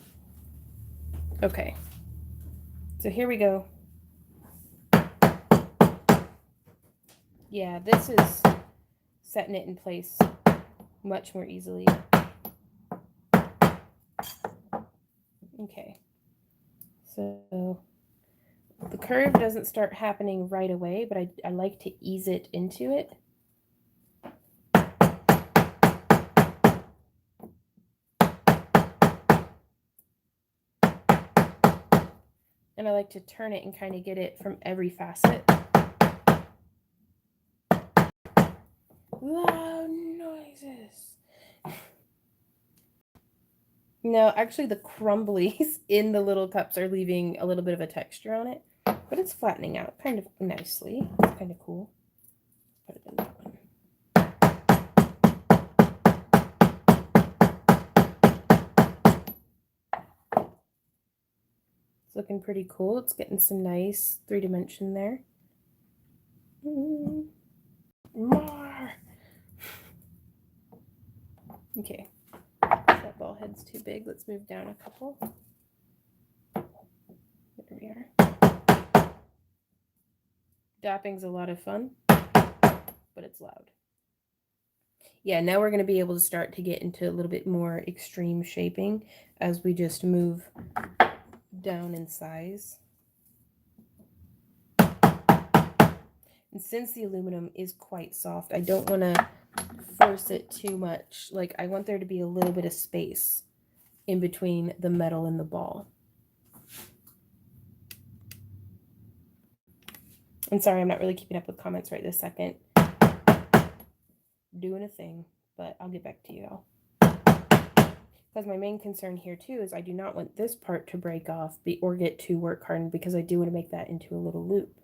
Okay. So here we go. Yeah, this is setting it in place much more easily. Okay. So the curve doesn't start happening right away, but I like to ease it into it. And I like to turn it and kind of get it from every facet. Loud noises. No, actually the crumblies in the little cups are leaving a little bit of a texture on it, but it's flattening out kind of nicely. It's kind of cool. Put it in that one. It's looking pretty cool. It's getting some nice 3-dimension there. More. Okay. That ball head's too big. Let's move down a couple. There we are. Dapping's a lot of fun, but it's loud. Yeah, now we're going to be able to start to get into a little bit more extreme shaping as we just move down in size. And since the aluminum is quite soft, I don't want to force it too much. Like, I want there to be a little bit of space in between the metal and the ball. I'm sorry, I'm not really keeping up with comments right this second. Doing a thing, but I'll get back to you all. Because my main concern here too is I do not want this part to break off or get too work hardened, because I do want to make that into a little loop.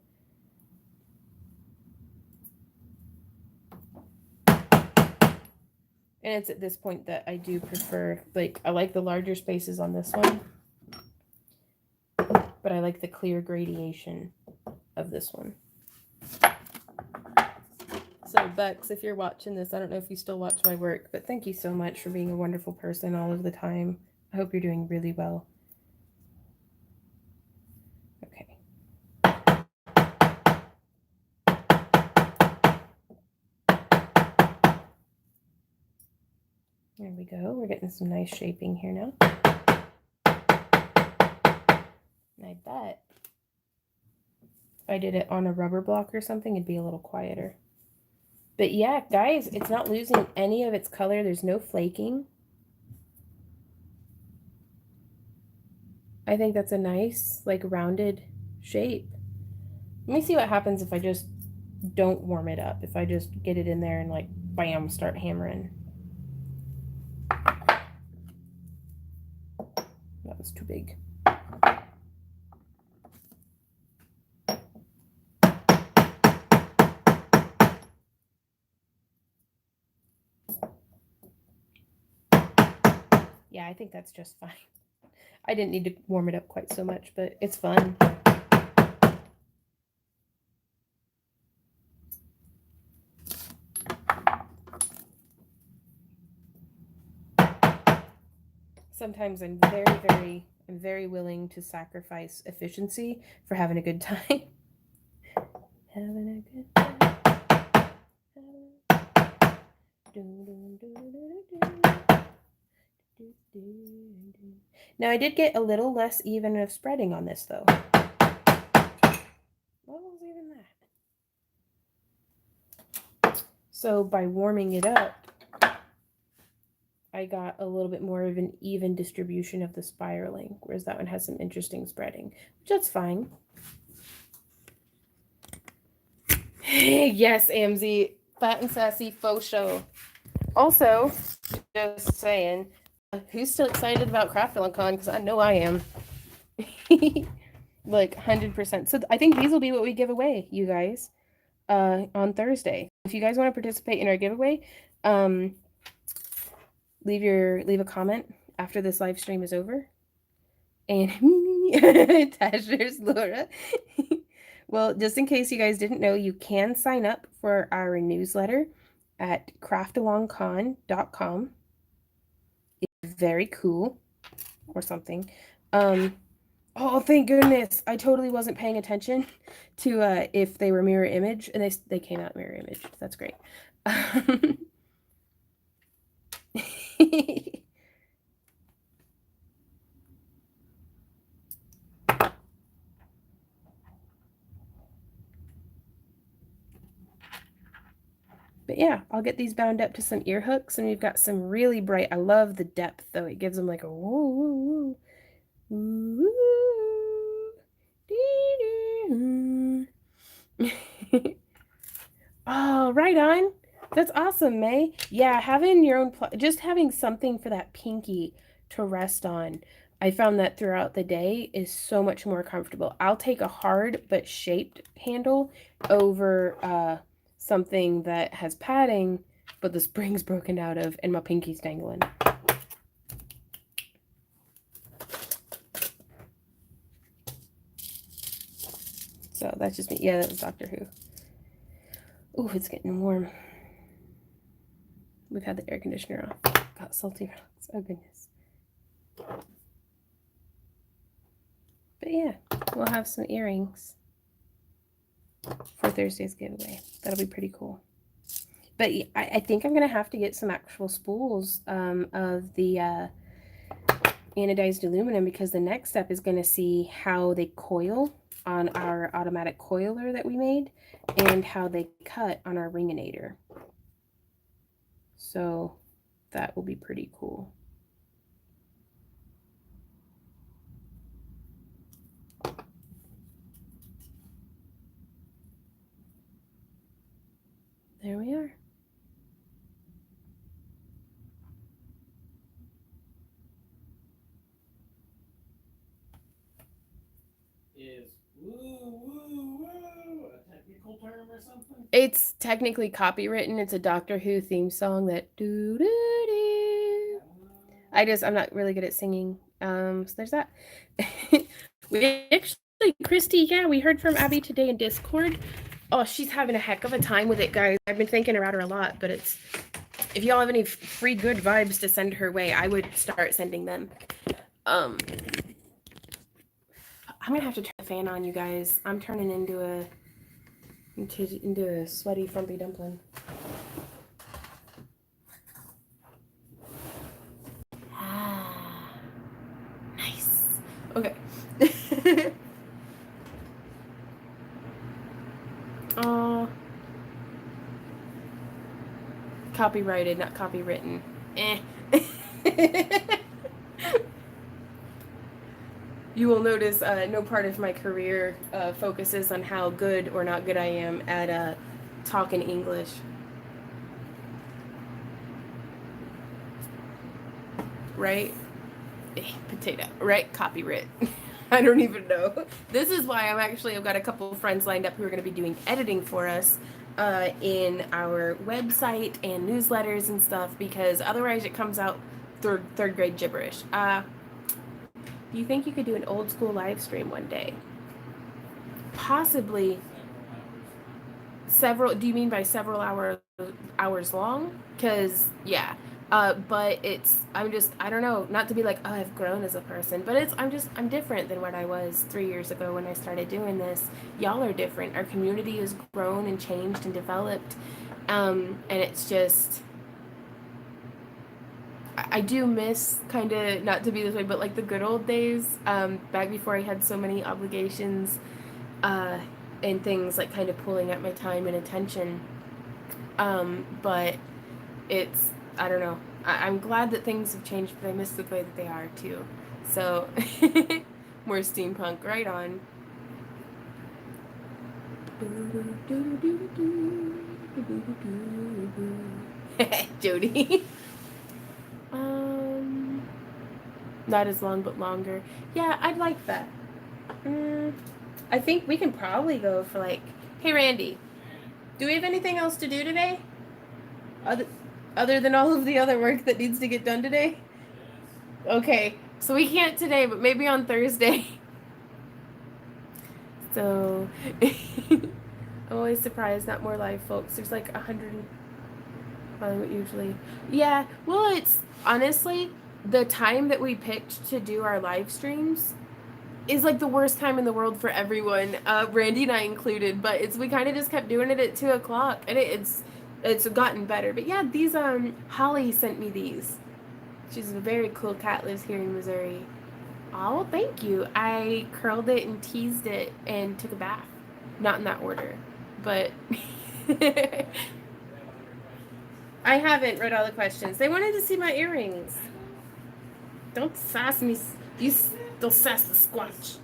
And it's at this point that I do prefer, like, I like the larger spaces on this one, but I like the clear gradation of this one. So Bex, if you're watching this, I don't know if you still watch my work, but thank you so much for being a wonderful person all of the time. I hope you're doing really well. Okay. There we go. We're getting some nice shaping here now. And I bet if I did it on a rubber block or something, it'd be a little quieter. But yeah, guys, it's not losing any of its color. There's no flaking. I think that's a nice, like, rounded shape. Let me see what happens if I just don't warm it up. If I just get it in there and, like, bam, start hammering. That was too big. Yeah, I think that's just fine. I didn't need to warm it up quite so much, but it's fun. Sometimes I'm very willing to sacrifice efficiency for having a good time. Having a good time. Now I did get a little less even of spreading on this though. What was even that? So by warming it up, I got a little bit more of an even distribution of the spiraling, whereas that one has some interesting spreading, which that's fine. Yes, Amzy, fat and sassy faux show. Also, just saying, who's still excited about Craftroom? Because I know I am. Like 100%. So I think these will be what we give away, you guys, on Thursday. If you guys want to participate in our giveaway, leave a comment after this live stream is over. And Tasher's Laura. Well, just in case you guys didn't know, you can sign up for our newsletter at craftalongcon.com. It's very cool or something. Oh, thank goodness. I totally wasn't paying attention to if they were mirror image, and they came out mirror image. That's great. But yeah, I'll get these bound up to some ear hooks, and we've got some really bright. I love the depth, though. It gives them like a woo woo woo. Oh, right on. That's awesome, May. Yeah, having your own, just having something for that pinky to rest on. I found that throughout the day is so much more comfortable. I'll take a hard but shaped handle over something that has padding, but the spring's broken out of and my pinky's dangling. So that's just me. Yeah, that was Doctor Who. Ooh, it's getting warm. We've had the air conditioner off. Got salty rocks. Oh, goodness. But yeah, we'll have some earrings for Thursday's giveaway. That'll be pretty cool. But I think I'm going to have to get some actual spools of the anodized aluminum, because the next step is going to see how they coil on our automatic coiler that we made and how they cut on our ringinator. So that will be pretty cool. There we are. Is woo woo woo a technical term or something? It's technically copywritten. It's a Doctor Who theme song that doo doo doo. I'm not really good at singing. So there's that. We actually, Christy, yeah, we heard from Abby today in Discord. Oh, she's having a heck of a time with it, guys. I've been thinking about her a lot, but if y'all have any free good vibes to send her way, I would start sending them. I'm gonna have to turn the fan on, you guys. I'm turning into a sweaty, frumpy dumpling. Ah, nice. Okay. Oh, copyrighted, not copywritten. You will notice no part of my career focuses on how good or not good I am at talking English. Right? Potato. Right? Copyright. I don't even know. This is why I've got a couple of friends lined up who are going to be doing editing for us in our website and newsletters and stuff, because otherwise it comes out third grade gibberish. Do you think you could do an old school live stream one day? Possibly. Several. Do you mean by several hours long? Because yeah. But I don't know, not to be like, oh, I've grown as a person, but I'm different than what I was 3 years ago when I started doing this. Y'all are different. Our community has grown and changed and developed. And it's just, I do miss kind of, not to be this way, but like the good old days, back before I had so many obligations, and things like kind of pulling at my time and attention. But I don't know. I'm glad that things have changed, but I miss the way that they are too. So, more steampunk, right on. Jody. um, Not as long, but longer. Yeah, I'd like that. I think we can probably go for like, hey Randy, do we have anything else to do today? Other than all of the other work that needs to get done today? Okay, so we can't today, but maybe on Thursday. So, I'm always surprised not more live folks. There's like 100, probably usually. Yeah, well, it's honestly the time that we picked to do our live streams is like the worst time in the world for everyone, Randy and I included. But we kind of just kept doing it at 2 o'clock, and it's gotten better. But yeah, these Holly sent me these. She's a very cool cat, lives here in Missouri. Oh, thank you. I curled it and teased it and took a bath. Not in that order, but I haven't read all the questions. They wanted to see my earrings. Don't sass me. Don't sass the squatch.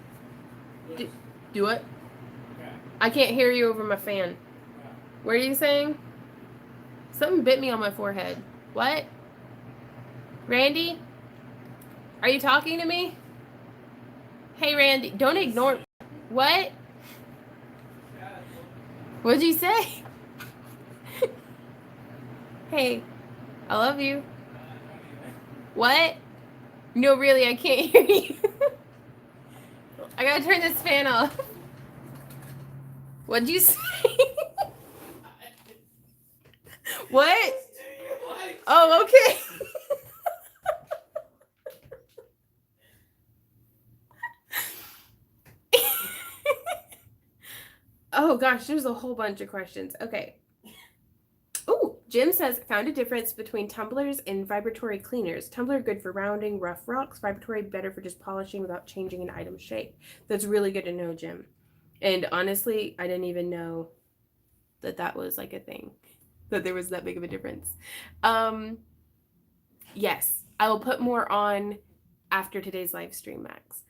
Do what? I can't hear you over my fan. What are you saying? Something bit me on my forehead. What? Randy? Are you talking to me? Hey, Randy, don't ignore. What? What'd you say? Hey, I love you. What? No, really, I can't hear you. I gotta turn this fan off. What'd you say? What? Oh, okay. Oh gosh, there's a whole bunch of questions. Okay. Oh, Jim says, found a difference between tumblers and vibratory cleaners. Tumbler good for rounding rough rocks. Vibratory better for just polishing without changing an item's shape. That's really good to know, Jim. And honestly, I didn't even know that was like a thing, that there was that big of a difference. Yes, I will put more on after today's live stream, Max.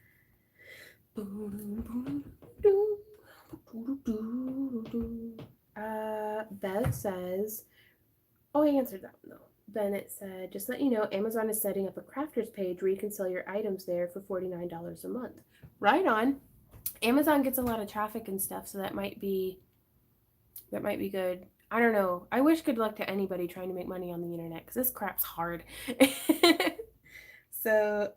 Bev says, oh, I answered that one though. Bennett said, just let you know, Amazon is setting up a crafters page where you can sell your items there for $49 a month. Right on. Amazon gets a lot of traffic and stuff, so that might be good. I don't know. I wish good luck to anybody trying to make money on the internet, because this crap's hard. So,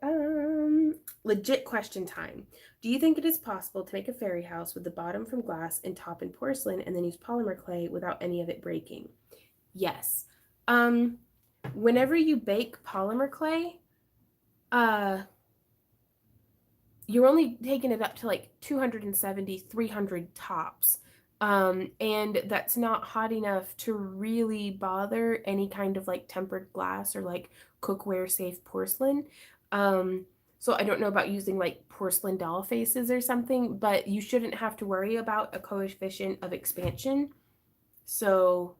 legit question time. Do you think it is possible to make a fairy house with the bottom from glass and top in porcelain and then use polymer clay without any of it breaking? Yes. Whenever you bake polymer clay, you're only taking it up to like 270, 300 tops. And that's not hot enough to really bother any kind of like tempered glass or like cookware safe porcelain. So I don't know about using like porcelain doll faces or something, but you shouldn't have to worry about a coefficient of expansion. So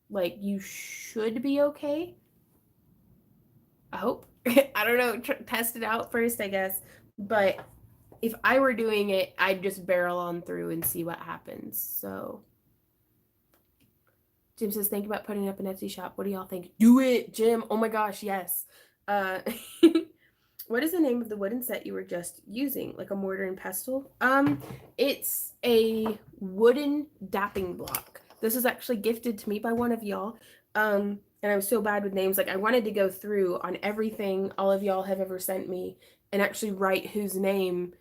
like you should be okay. I hope. I don't know. Test it out first, I guess. But if I were doing it, I'd just barrel on through and see what happens. So Jim says, think about putting up an Etsy shop. What do y'all think? Do it, Jim. Oh my gosh, yes. What is the name of the wooden set you were just using? Like a mortar and pestle? It's a wooden dapping block. This was actually gifted to me by one of y'all. And I'm so bad with names. Like I wanted to go through on everything all of y'all have ever sent me and actually write whose name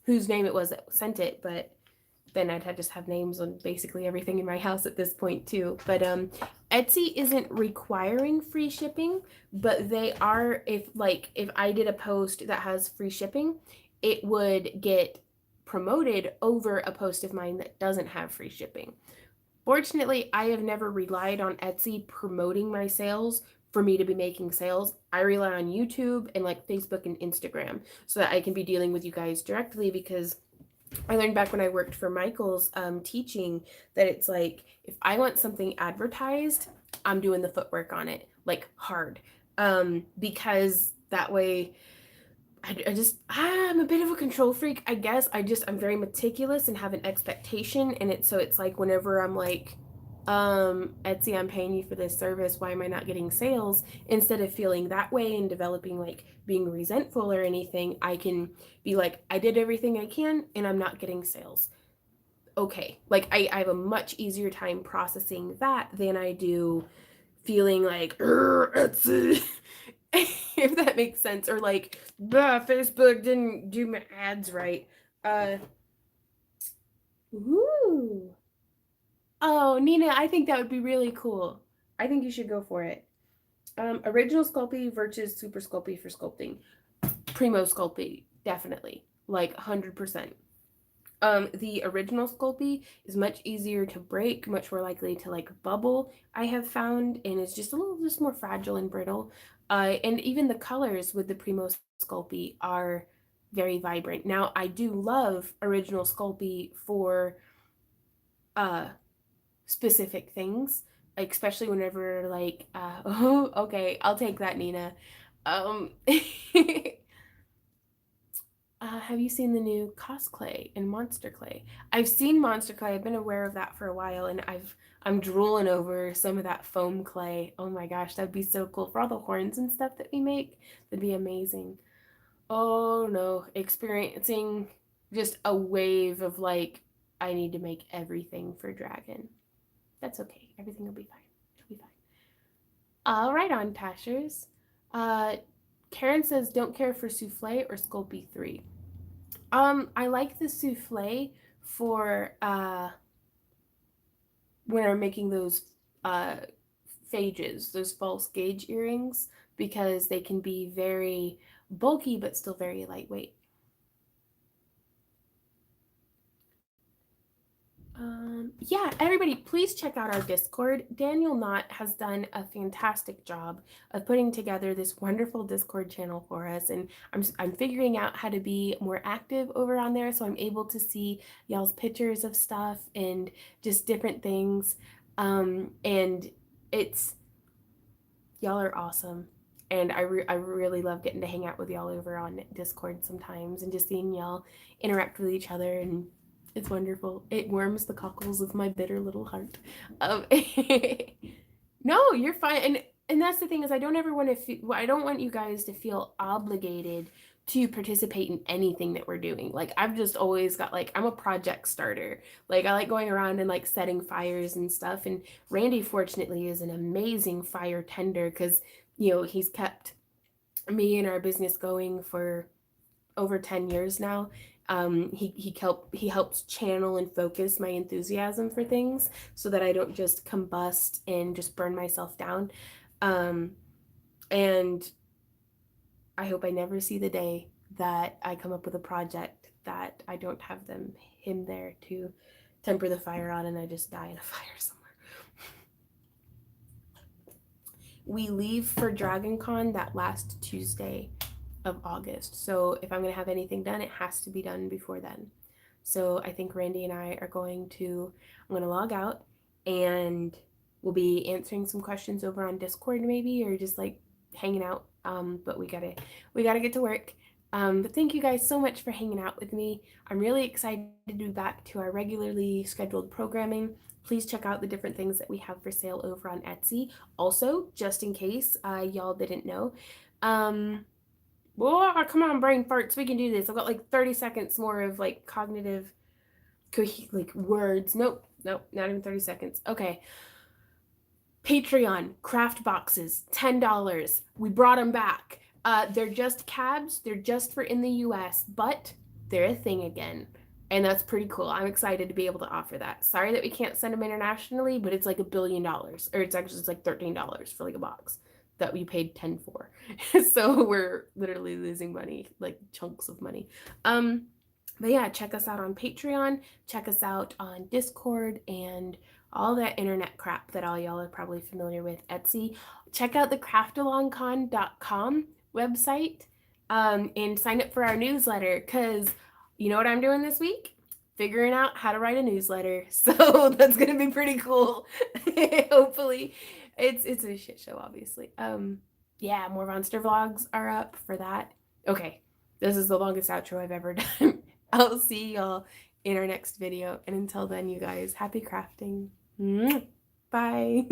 it was that sent it, but then I'd just have names on basically everything in my house at this point too. But Etsy isn't requiring free shipping, but they are. If I did a post that has free shipping, it would get promoted over a post of mine that doesn't have free shipping. Fortunately, I have never relied on Etsy promoting my sales for me to be making sales. I rely on YouTube and like Facebook and Instagram so that I can be dealing with you guys directly, because I learned back when I worked for Michael's teaching that it's like if I want something advertised, I'm doing the footwork on it like hard, because that way I'm a bit of a control freak, I guess. I'm very meticulous and have an expectation, and it's like whenever I'm like, Etsy, I'm paying you for this service, why am I not getting sales? Instead of feeling that way and developing like being resentful or anything, I can be like, I did everything I can and I'm not getting sales. Okay. Like I have a much easier time processing that than I do feeling like Etsy. If that makes sense, or like, Facebook didn't do my ads right. Uh, ooh. Oh, Nina, I think that would be really cool. I think you should go for it. Original Sculpey versus Super Sculpey for sculpting. Primo Sculpey, definitely. Like 100%. The original Sculpey is much easier to break, much more likely to like bubble, I have found, and it's just a little just more fragile and brittle. And even the colors with the Primo Sculpey are very vibrant. Now, I do love original Sculpey for uh specific things, like, especially whenever like oh, okay, I'll take that, Nina. Um have you seen the new cosplay in Monster Clay? I've seen Monster Clay. I've been aware of that for a while, and I'm drooling over some of that foam clay. Oh my gosh, that'd be so cool for all the horns and stuff that we make. That'd be amazing. Oh no, experiencing just a wave of like, I need to make everything for Dragon. That's okay. Everything will be fine. It'll be fine. All right, on Tashers. Uh, Karen says, don't care for souffle or Sculpey 3. I like the souffle for when I'm making those uh phages, those false gauge earrings, because they can be very bulky but still very lightweight. Yeah, everybody, please check out our Discord. Daniel Knott has done a fantastic job of putting together this wonderful Discord channel for us, and I'm figuring out how to be more active over on there, so I'm able to see y'all's pictures of stuff and just different things. And it's y'all are awesome, and I really love getting to hang out with y'all over on Discord sometimes, and just seeing y'all interact with each other, and it's wonderful. It warms the cockles of my bitter little heart. Um, no, you're fine. And that's the thing, is I don't ever want to feel, I don't want you guys to feel obligated to participate in anything that we're doing. Like, I've just always got like, I'm a project starter. Like, I like going around and like setting fires and stuff. And Randy, fortunately, is an amazing fire tender, because, he's kept me and our business going for over 10 years now. He helps channel and focus my enthusiasm for things so that I don't just combust and just burn myself down. And I hope I never see the day that I come up with a project that I don't have him there to temper the fire on, and I just die in a fire somewhere. We leave for Dragon Con that last Tuesday of August. So if I'm going to have anything done, it has to be done before then. So I think Randy and I are I'm going to log out, and we'll be answering some questions over on Discord maybe, or just like hanging out. But we gotta get to work. But thank you guys so much for hanging out with me. I'm really excited to be back to our regularly scheduled programming. Please check out the different things that we have for sale over on Etsy. Also, just in case y'all didn't know, whoa, come on, brain farts, we can do this. I've got like 30 seconds more of like cognitive like words. Nope, not even 30 seconds. Okay. Patreon craft boxes, $10. We brought them back. They're just cabs. They're just for in the US, but they're a thing again. And that's pretty cool. I'm excited to be able to offer that. Sorry that we can't send them internationally, but it's like $1 billion, or it's like $13 for like a box that we paid 10 for. So we're literally losing money, like chunks of money. But yeah, check us out on Patreon, check us out on Discord, and all that internet crap that all y'all are probably familiar with. Etsy. Check out the craftalongcon.com website, and sign up for our newsletter, because you know what I'm doing this week? figuring out how to write a newsletter. So that's gonna be pretty cool. Hopefully. It's a shit show, obviously. Yeah, more monster vlogs are up for that. Okay, this is the longest outro I've ever done. I'll see y'all in our next video. And until then, you guys, happy crafting. Bye.